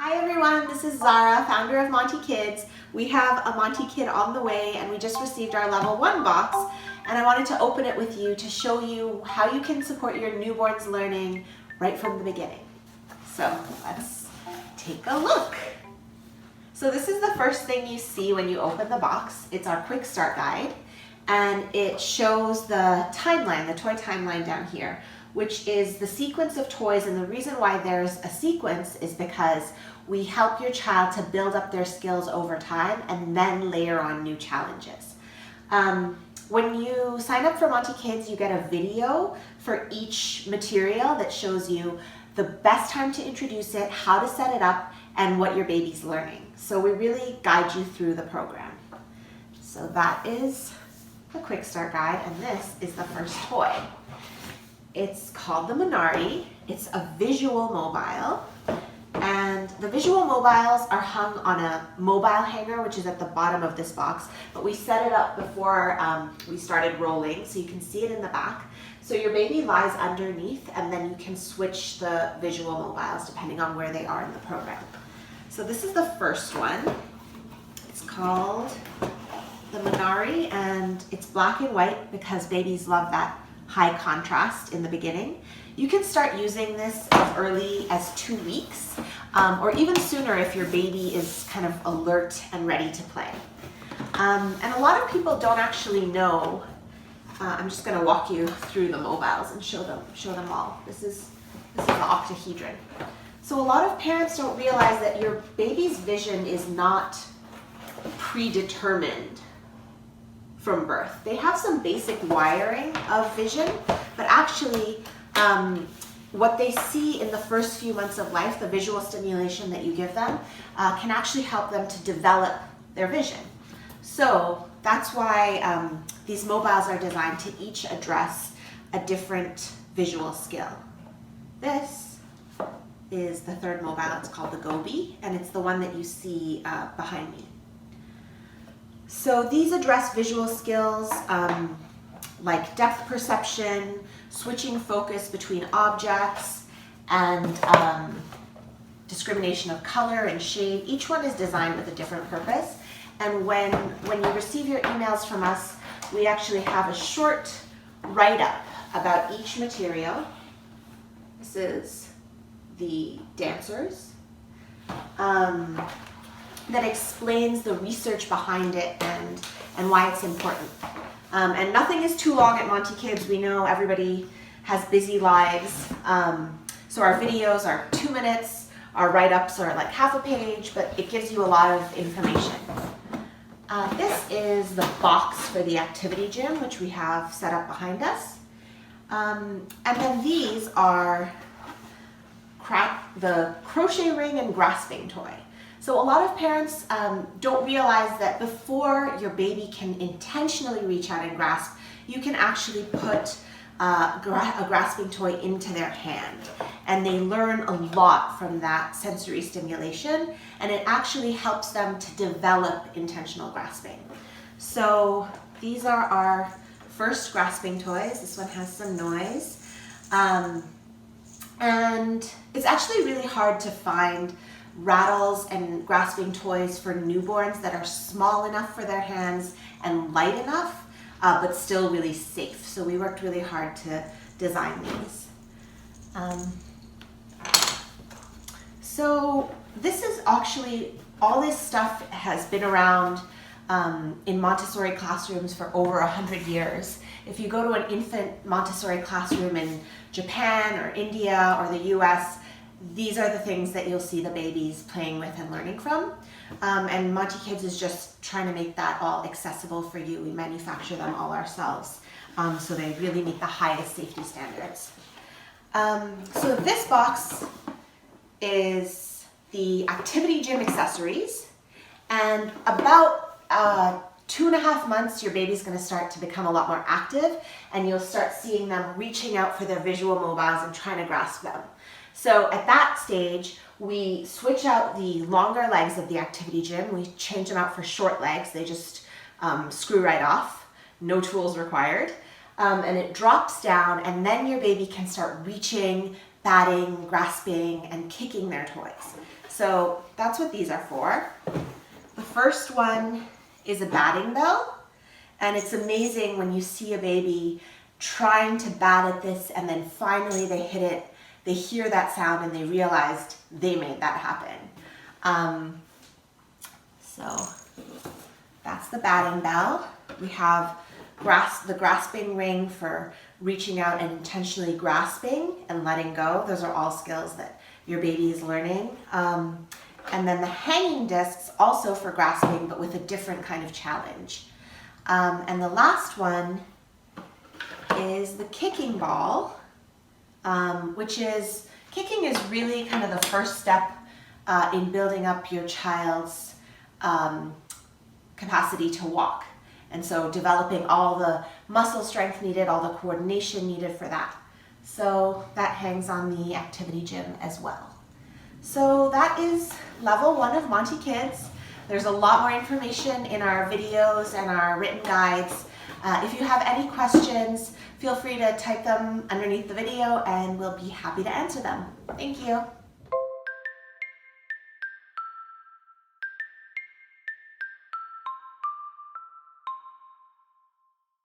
Hi everyone, this is Zahra, founder of Monti Kids. We have a Monti Kid on the way and we just received our level 1 box and I wanted to open it with you to show you how you can support your newborn's learning right from the beginning. So let's take a look. So this is the first thing you see when you open the box. It's our quick start guide and it shows the timeline, the toy timeline down here, which is the sequence of toys. And the reason why there's a sequence is because we help your child to build up their skills over time and then layer on new challenges. When you sign up for Monti Kids, you get a video for each material that shows you the best time to introduce it, how to set it up, and what your baby's learning. So we really guide you through the program. So that is the quick start guide, and this is the first toy. It's called the Minari. It's a visual mobile, and the visual mobiles are hung on a mobile hanger, which is at the bottom of this box, but we set it up before we started rolling, so you can see it in the back. So your baby lies underneath, and then you can switch the visual mobiles depending on where they are in the program. So this is the first one. It's called the Minari, and it's black and white because babies love that high contrast in the beginning. You can start using this as early as 2 weeks, or even sooner if your baby is kind of alert and ready to play. And a lot of people don't actually know. I'm just going to walk you through the mobiles and show them all. This is the octahedron. So a lot of parents don't realize that your baby's vision is not predetermined from birth. They have some basic wiring of vision, but actually what they see in the first few months of life, the visual stimulation that you give them, can actually help them to develop their vision. So that's why these mobiles are designed to each address a different visual skill. This is the third mobile. It's called the Gobi, and it's the one that you see behind me. So these address visual skills like depth perception, switching focus between objects, and discrimination of color and shade. Each one is designed with a different purpose. And when you receive your emails from us, we actually have a short write-up about each material. This is the dancers. That explains the research behind it and why it's important. And nothing is too long at Monti Kids. We know everybody has busy lives. So our videos are 2 minutes. Our write-ups are like half a page, but it gives you a lot of information. This is the box for the activity gym, which we have set up behind us. And then these are the crochet ring and grasping toy. So a lot of parents don't realize that before your baby can intentionally reach out and grasp, you can actually put a grasping toy into their hand. And they learn a lot from that sensory stimulation, and it actually helps them to develop intentional grasping. So these are our first grasping toys. This one has some noise. And it's actually really hard to find rattles and grasping toys for newborns that are small enough for their hands and light enough, but still really safe. So we worked really hard to design these. So this is actually, all this stuff has been around in Montessori classrooms for over 100 years. If you go to an infant Montessori classroom in Japan or India or the US, these are the things that you'll see the babies playing with and learning from. And Monti Kids is just trying to make that all accessible for you. We manufacture them all ourselves, so they really meet the highest safety standards. So this box is the activity gym accessories, and about 2.5 months, your baby's going to start to become a lot more active, and you'll start seeing them reaching out for their visual mobiles and trying to grasp them. So at that stage, we switch out the longer legs of the activity gym. We change them out for short legs. They just screw right off, no tools required. And it drops down, and then your baby can start reaching, batting, grasping, and kicking their toys. So that's what these are for. The first one is a batting bell, and it's amazing when you see a baby trying to bat at this and then finally they hit it, they hear that sound and they realized they made that happen. So that's the batting bell. We have the grasping ring for reaching out and intentionally grasping and letting go. Those are all skills that your baby is learning. And then the hanging discs, also for grasping, but with a different kind of challenge. And the last one is the kicking ball, kicking is really kind of the first step in building up your child's capacity to walk. And so developing all the muscle strength needed, all the coordination needed for that. So that hangs on the activity gym as well. So that is level 1 of Monti Kids. There's a lot more information in our videos and our written guides. If you have any questions, feel free to type them underneath the video and we'll be happy to answer them. Thank you.